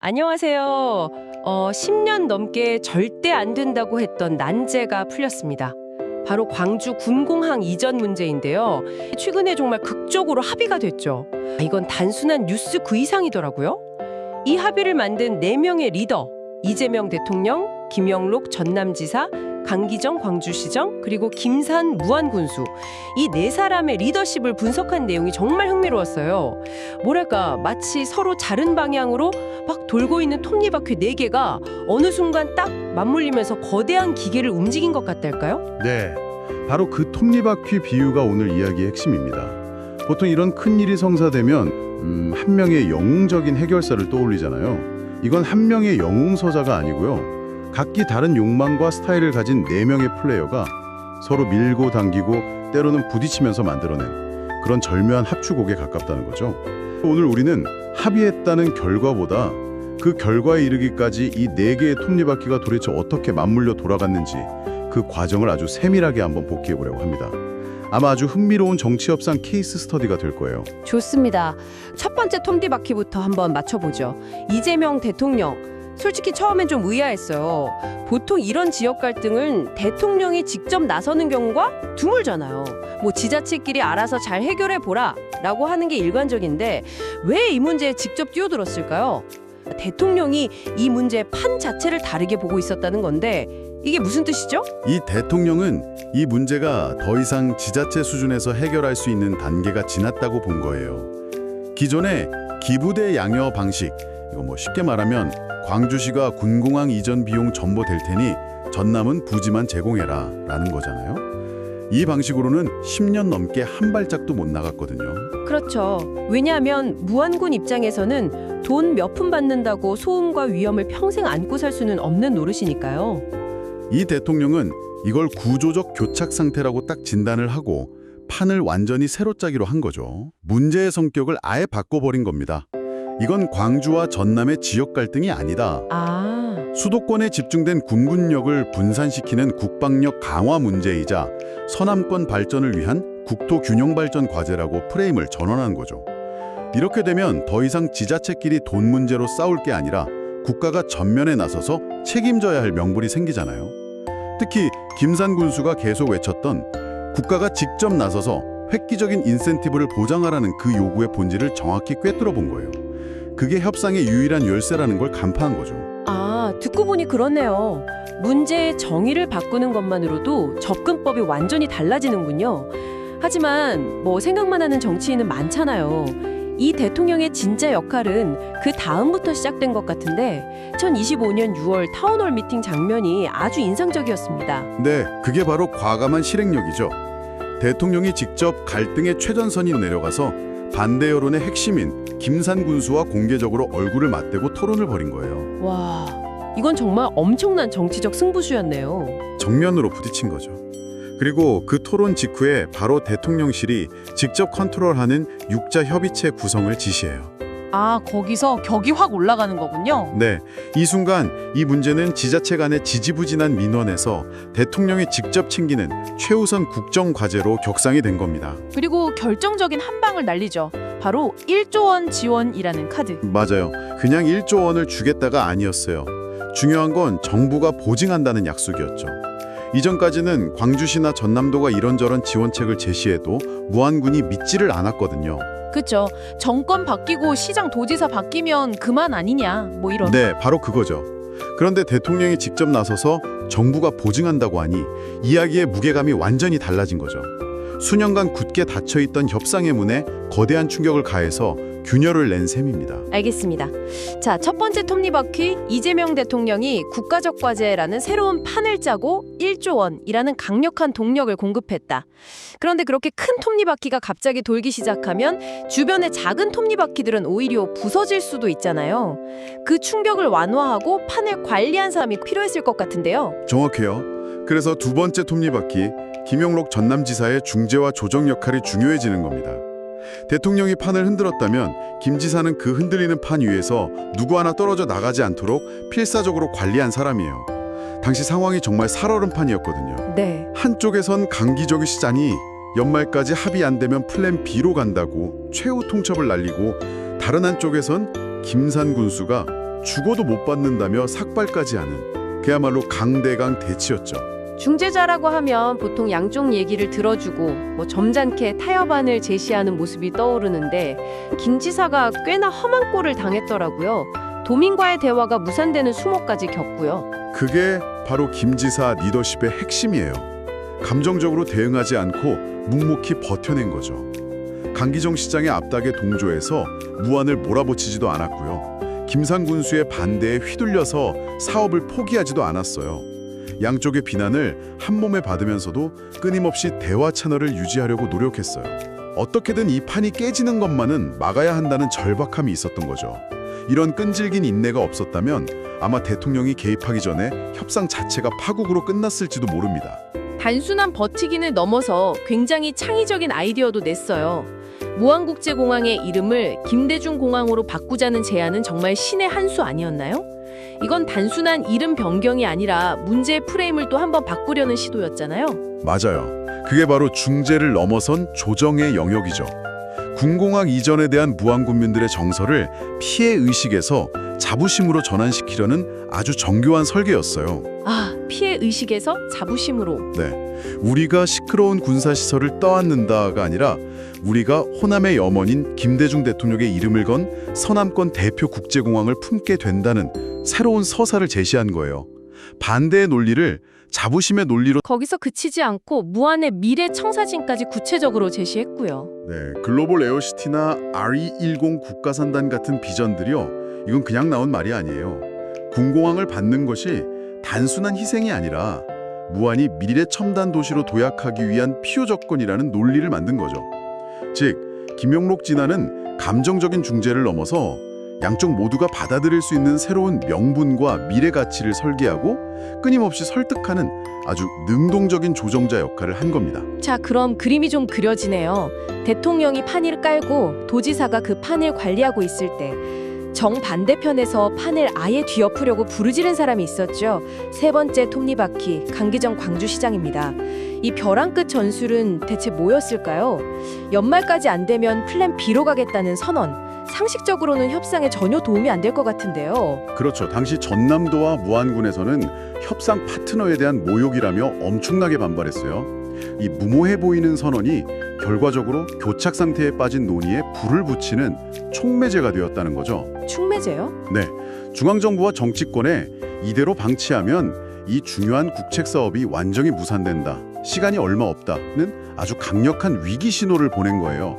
안녕하세요. 10년 넘게 절대 안 된다고 했던 난제가 풀렸습니다. 바로 광주 군공항 이전 문제인데요. 최근에 정말 극적으로 합의가 됐죠. 이건 단순한 뉴스 그 이상이더라고요. 이 합의를 만든 4명의 리더, 이재명 대통령, 김영록 전남지사, 강기정 광주시정, 그리고 김산 무안군수, 이 4사람의 리더십을 분석한 내용이 정말 흥미로웠어요. 뭐랄까, 마치 서로 다른 방향으로 막 돌고 있는 톱니바퀴 4개가 어느 순간 딱 맞물리면서 거대한 기계를 움직인 것 같달까요? 네, 바로 그 톱니바퀴 비유가 오늘 이야기의 핵심입니다. 보통 이런 큰일이 성사되면 한 명의 영웅적인 해결사를 떠올리잖아요. 이건 한 명의 영웅서자가 아니고요. 각기 다른 욕망과 스타일을 가진 4명의 플레이어가 서로 밀고 당기고 때로는 부딪히면서 만들어낸 그런 절묘한 합주곡에 가깝다는 거죠. 오늘 우리는 합의했다는 결과보다 그 결과에 이르기까지 이 4개의 톱니바퀴가 도대체 어떻게 맞물려 돌아갔는지 그 과정을 아주 세밀하게 한번 복기해보려고 합니다. 아마 아주 흥미로운 정치협상 케이스 스터디가 될 거예요. 좋습니다. 첫 번째 톱니바퀴부터 한번 맞춰보죠. 이재명 대통령. 솔직히 처음엔 좀 의아했어요. 보통 이런 지역 갈등은 대통령이 직접 나서는 경우가 드물잖아요. 뭐 지자체끼리 알아서 잘 해결해보라 라고 하는 게 일관적인데 왜 이 문제에 직접 뛰어들었을까요? 대통령이 이 문제의 판 자체를 다르게 보고 있었다는 건데 이게 무슨 뜻이죠? 이 대통령은 이 문제가 더 이상 지자체 수준에서 해결할 수 있는 단계가 지났다고 본 거예요. 기존의 기부대 양여 방식, 이거 뭐 쉽게 말하면 광주시가 군공항 이전 비용 전보될 테니 전남은 부지만 제공해라 라는 거잖아요. 이 방식으로는 10년 넘게 한 발짝도 못 나갔거든요. 그렇죠. 왜냐하면 무안군 입장에서는 돈 몇 푼 받는다고 소음과 위험을 평생 안고 살 수는 없는 노릇이니까요. 이 대통령은 이걸 구조적 교착 상태라고 딱 진단을 하고 판을 완전히 새로 짜기로 한 거죠. 문제의 성격을 아예 바꿔버린 겁니다. 이건 광주와 전남의 지역 갈등이 아니다. 수도권에 집중된 군군력을 분산시키는 국방력 강화 문제이자 서남권 발전을 위한 국토 균형 발전 과제라고 프레임을 전환한 거죠. 이렇게 되면 더 이상 지자체끼리 돈 문제로 싸울 게 아니라 국가가 전면에 나서서 책임져야 할 명분이 생기잖아요. 특히 김산 군수가 계속 외쳤던 국가가 직접 나서서 획기적인 인센티브를 보장하라는 그 요구의 본질을 정확히 꿰뚫어 본 거예요. 그게 협상의 유일한 열쇠라는 걸 간파한 거죠. 듣고 보니 그렇네요. 문제의 정의를 바꾸는 것만으로도 접근법이 완전히 달라지는군요. 하지만 뭐 생각만 하는 정치인은 많잖아요. 이 대통령의 진짜 역할은 그 다음부터 시작된 것 같은데 2025년 6월 타운홀 미팅 장면이 아주 인상적이었습니다. 네, 그게 바로 과감한 실행력이죠. 대통령이 직접 갈등의 최전선이 내려가서 반대 여론의 핵심인 김산 군수와 공개적으로 얼굴을 맞대고 토론을 벌인 거예요. 와, 이건 정말 엄청난 정치적 승부수였네요. 정면으로 부딪힌 거죠. 그리고 그 토론 직후에 바로 대통령실이 직접 컨트롤하는 육자 협의체 구성을 지시해요. 거기서 격이 확 올라가는 거군요. 네, 이 순간 이 문제는 지자체 간의 지지부진한 민원에서 대통령이 직접 챙기는 최우선 국정과제로 격상이 된 겁니다. 그리고 결정적인 한 방을 날리죠. 바로 1조 원 지원이라는 카드. 맞아요. 그냥 1조 원을 주겠다가 아니었어요. 중요한 건 정부가 보증한다는 약속이었죠. 이전까지는 광주시나 전남도가 이런저런 지원책을 제시해도 무안군이 믿지를 않았거든요. 그렇죠. 정권 바뀌고 시장 도지사 바뀌면 그만 아니냐 뭐 이런. 네, 바로 그거죠. 그런데 대통령이 직접 나서서 정부가 보증한다고 하니 이야기의 무게감이 완전히 달라진 거죠. 수년간 굳게 닫혀있던 협상의 문에 거대한 충격을 가해서 균열을 낸 셈입니다. 알겠습니다. 자, 첫 번째 톱니바퀴, 이재명 대통령이 국가적 과제라는 새로운 판을 짜고 1조 원이라는 강력한 동력을 공급했다. 그런데 그렇게 큰 톱니바퀴가 갑자기 돌기 시작하면 주변의 작은 톱니바퀴들은 오히려 부서질 수도 있잖아요. 그 충격을 완화하고 판을 관리한 사람이 필요했을 것 같은데요. 정확해요. 그래서 두 번째 톱니바퀴, 김영록 전남지사의 중재와 조정 역할이 중요해지는 겁니다. 대통령이 판을 흔들었다면 김 지사는 그 흔들리는 판 위에서 누구 하나 떨어져 나가지 않도록 필사적으로 관리한 사람이에요. 당시 상황이 정말 살얼음판이었거든요. 네. 한쪽에선 강기정이 시장이 연말까지 합의 안 되면 플랜 B로 간다고 최후 통첩을 날리고 다른 한쪽에선 김산 군수가 죽어도 못 받는다며 삭발까지 하는 그야말로 강대강 대치였죠. 중재자라고 하면 보통 양쪽 얘기를 들어주고 뭐 점잖게 타협안을 제시하는 모습이 떠오르는데 김 지사가 꽤나 험한 꼴을 당했더라고요. 도민과의 대화가 무산되는 수모까지 겪고요. 그게 바로 김 지사 리더십의 핵심이에요. 감정적으로 대응하지 않고 묵묵히 버텨낸 거죠. 강기정 시장의 압박에 동조해서 무안을 몰아붙이지도 않았고요. 김산 군수의 반대에 휘둘려서 사업을 포기하지도 않았어요. 양쪽의 비난을 한 몸에 받으면서도 끊임없이 대화 채널을 유지하려고 노력했어요. 어떻게든 이 판이 깨지는 것만은 막아야 한다는 절박함이 있었던 거죠. 이런 끈질긴 인내가 없었다면 아마 대통령이 개입하기 전에 협상 자체가 파국으로 끝났을지도 모릅니다. 단순한 버티기를 넘어서 굉장히 창의적인 아이디어도 냈어요. 무안국제공항의 이름을 김대중공항으로 바꾸자는 제안은 정말 신의 한 수 아니었나요? 이건 단순한 이름 변경이 아니라 문제의 프레임을 또 한번 바꾸려는 시도였잖아요. 맞아요. 그게 바로 중재를 넘어선 조정의 영역이죠. 군공항 이전에 대한 무안군민들의 정서를 피해의식에서 자부심으로 전환시키려는 아주 정교한 설계였어요. 아, 피해의식에서 자부심으로. 네, 우리가 시끄러운 군사시설을 떠안는다가 아니라 우리가 호남의 염원인 김대중 대통령의 이름을 건 서남권 대표 국제공항을 품게 된다는 새로운 서사를 제시한 거예요. 반대의 논리를 자부심의 논리로 거기서 그치지 않고 무안의 미래 청사진까지 구체적으로 제시했고요. 네, 글로벌 에어시티나 RE10 국가산단 같은 비전들이요. 이건 그냥 나온 말이 아니에요. 군공항을 받는 것이 단순한 희생이 아니라 무안이 미래 첨단 도시로 도약하기 위한 필요 조건이라는 논리를 만든 거죠. 즉, 김영록 진화는 감정적인 중재를 넘어서 양쪽 모두가 받아들일 수 있는 새로운 명분과 미래 가치를 설계하고 끊임없이 설득하는 아주 능동적인 조정자 역할을 한 겁니다. 자, 그럼 그림이 좀 그려지네요. 대통령이 판을 깔고 도지사가 그 판을 관리하고 있을 때 정반대편에서 판을 아예 뒤엎으려고 부르짖은 사람이 있었죠. 세 번째 톱니바퀴 강기정 광주시장입니다. 이 벼랑 끝 전술은 대체 뭐였을까요? 연말까지 안 되면 플랜 B로 가겠다는 선언. 상식적으로는 협상에 전혀 도움이 안 될 것 같은데요. 그렇죠. 당시 전남도와 무안군에서는 협상 파트너에 대한 모욕이라며 엄청나게 반발했어요. 이 무모해 보이는 선언이 결과적으로 교착 상태에 빠진 논의에 불을 붙이는 촉매제가 되었다는 거죠. 촉매제요? 네, 중앙정부와 정치권에 이대로 방치하면 이 중요한 국책 사업이 완전히 무산된다. 시간이 얼마 없다는 아주 강력한 위기 신호를 보낸 거예요.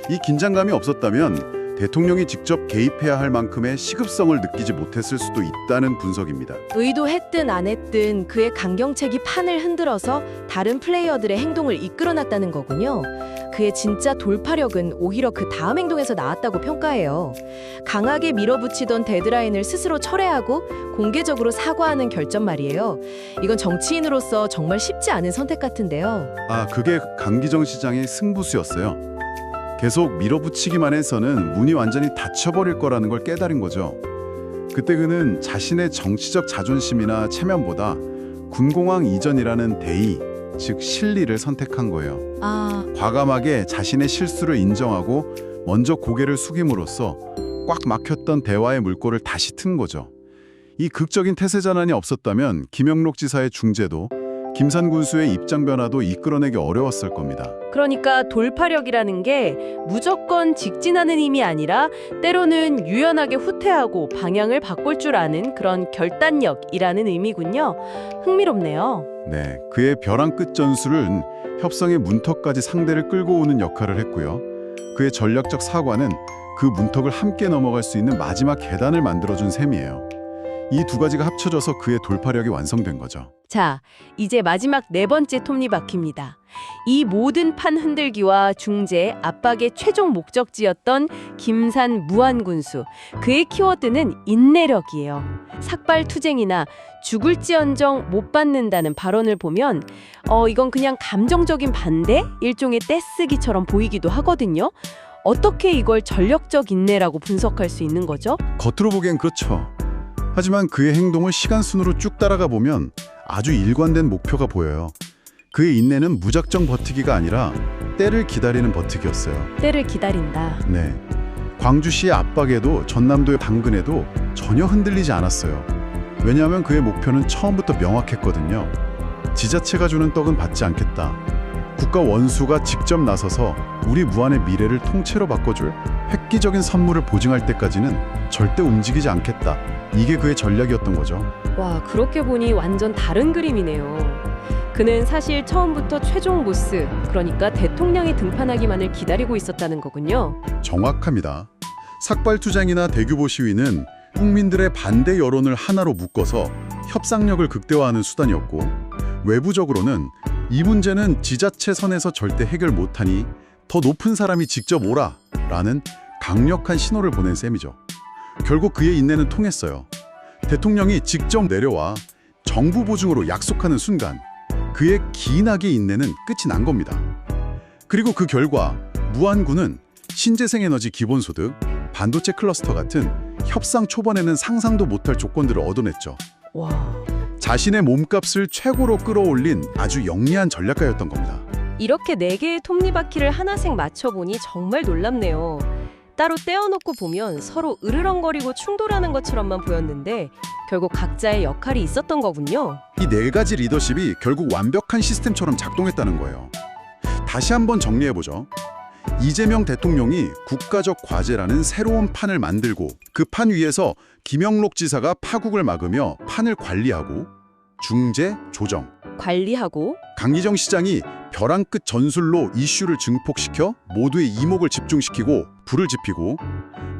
이 긴장감이 없었다면 대통령이 직접 개입해야 할 만큼의 시급성을 느끼지 못했을 수도 있다는 분석입니다. 의도했든 안 했든 그의 강경책이 판을 흔들어서 다른 플레이어들의 행동을 이끌어놨다는 거군요. 그의 진짜 돌파력은 오히려 그 다음 행동에서 나왔다고 평가해요. 강하게 밀어붙이던 데드라인을 스스로 철회하고 공개적으로 사과하는 결점 말이에요. 이건 정치인으로서 정말 쉽지 않은 선택 같은데요. 아, 그게 강기정 시장의 승부수였어요. 계속 밀어붙이기만 해서는 문이 완전히 닫혀버릴 거라는 걸 깨달은 거죠. 그때 그는 자신의 정치적 자존심이나 체면보다 군공항 이전이라는 대의, 즉 실리를 선택한 거예요. 과감하게 자신의 실수를 인정하고 먼저 고개를 숙임으로써 꽉 막혔던 대화의 물꼬를 다시 튼 거죠. 이 극적인 태세 전환이 없었다면 김영록 지사의 중재도 김산 군수의 입장 변화도 이끌어내기 어려웠을 겁니다. 그러니까 돌파력이라는 게 무조건 직진하는 힘이 아니라 때로는 유연하게 후퇴하고 방향을 바꿀 줄 아는 그런 결단력이라는 의미군요. 흥미롭네요. 네, 그의 벼랑 끝 전술은 협상의 문턱까지 상대를 끌고 오는 역할을 했고요. 그의 전략적 사과는 그 문턱을 함께 넘어갈 수 있는 마지막 계단을 만들어준 셈이에요. 이 두 가지가 합쳐져서 그의 돌파력이 완성된 거죠. 자, 이제 마지막 네 번째 톱니바퀴입니다. 이 모든 판 흔들기와 중재, 압박의 최종 목적지였던 김산 무안군수. 그의 키워드는 인내력이에요. 삭발투쟁이나 죽을지언정 못 받는다는 발언을 보면 이건 그냥 감정적인 반대? 일종의 떼쓰기처럼 보이기도 하거든요. 어떻게 이걸 전력적 인내라고 분석할 수 있는 거죠? 겉으로 보기엔 그렇죠. 하지만 그의 행동을 시간순으로 쭉 따라가 보면 아주 일관된 목표가 보여요. 그의 인내는 무작정 버티기가 아니라 때를 기다리는 버티기였어요. 때를 기다린다. 네, 광주시의 압박에도 전남도의 당근에도 전혀 흔들리지 않았어요. 왜냐하면 그의 목표는 처음부터 명확했거든요. 지자체가 주는 떡은 받지 않겠다. 국가 원수가 직접 나서서 우리 무안의 미래를 통째로 바꿔줄 획기적인 선물을 보증할 때까지는 절대 움직이지 않겠다. 이게 그의 전략이었던 거죠. 와, 그렇게 보니 완전 다른 그림이네요. 그는 사실 처음부터 최종 보스, 그러니까 대통령이 등판하기만을 기다리고 있었다는 거군요. 정확합니다. 삭발투쟁이나 대규모 시위는 국민들의 반대 여론을 하나로 묶어서 협상력을 극대화하는 수단이었고, 외부적으로는 이 문제는 지자체 선에서 절대 해결 못하니 더 높은 사람이 직접 오라 라는 강력한 신호를 보낸 셈이죠. 결국 그의 인내는 통했어요. 대통령이 직접 내려와 정부 보증으로 약속하는 순간 그의 기나게 인내는 끝이 난 겁니다. 그리고 그 결과 무안군은 신재생에너지 기본소득, 반도체 클러스터 같은 협상 초반에는 상상도 못할 조건들을 얻어냈죠. 와, 자신의 몸값을 최고로 끌어올린 아주 영리한 전략가였던 겁니다. 이렇게 4개의 톱니바퀴를 하나씩 맞춰보니 정말 놀랍네요. 따로 떼어놓고 보면 서로 으르렁거리고 충돌하는 것처럼만 보였는데 결국 각자의 역할이 있었던 거군요. 이 4가지 리더십이 결국 완벽한 시스템처럼 작동했다는 거예요. 다시 한번 정리해보죠. 이재명 대통령이 국가적 과제라는 새로운 판을 만들고 그 판 위에서 김영록 지사가 파국을 막으며 판을 관리하고 중재, 조정, 관리하고 강기정 시장이 벼랑 끝 전술로 이슈를 증폭시켜 모두의 이목을 집중시키고 불을 지피고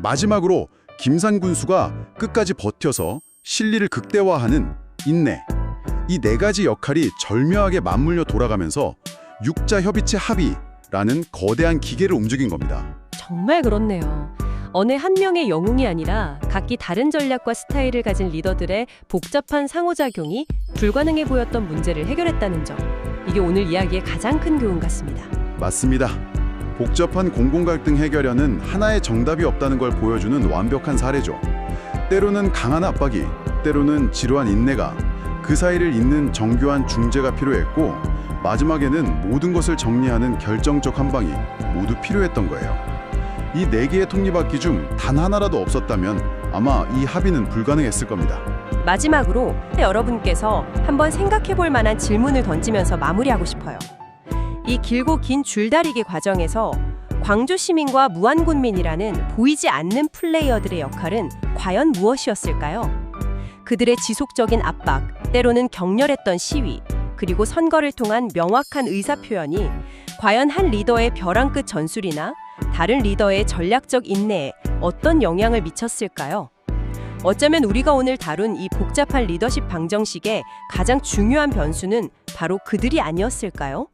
마지막으로 김산 군수가 끝까지 버텨서 실리를 극대화하는 인내. 이 4가지 역할이 절묘하게 맞물려 돌아가면서 육자협의체 합의라는 거대한 기계를 움직인 겁니다. 정말 그렇네요. 어느 한 명의 영웅이 아니라 각기 다른 전략과 스타일을 가진 리더들의 복잡한 상호작용이 불가능해 보였던 문제를 해결했다는 점. 이게 오늘 이야기의 가장 큰 교훈 같습니다. 맞습니다. 복잡한 공공갈등 해결에는 하나의 정답이 없다는 걸 보여주는 완벽한 사례죠. 때로는 강한 압박이, 때로는 지루한 인내가, 그 사이를 잇는 정교한 중재가 필요했고 마지막에는 모든 것을 정리하는 결정적 한 방이 모두 필요했던 거예요. 이 4개의 톱니바퀴 중 단 하나라도 없었다면 아마 이 합의는 불가능했을 겁니다. 마지막으로 여러분께서 한번 생각해 볼 만한 질문을 던지면서 마무리하고 싶어요. 이 길고 긴 줄다리기 과정에서 광주 시민과 무안군민이라는 보이지 않는 플레이어들의 역할은 과연 무엇이었을까요? 그들의 지속적인 압박, 때로는 격렬했던 시위, 그리고 선거를 통한 명확한 의사표현이 과연 한 리더의 벼랑 끝 전술이나 다른 리더의 전략적 인내에 어떤 영향을 미쳤을까요? 어쩌면 우리가 오늘 다룬 이 복잡한 리더십 방정식의 가장 중요한 변수는 바로 그들이 아니었을까요?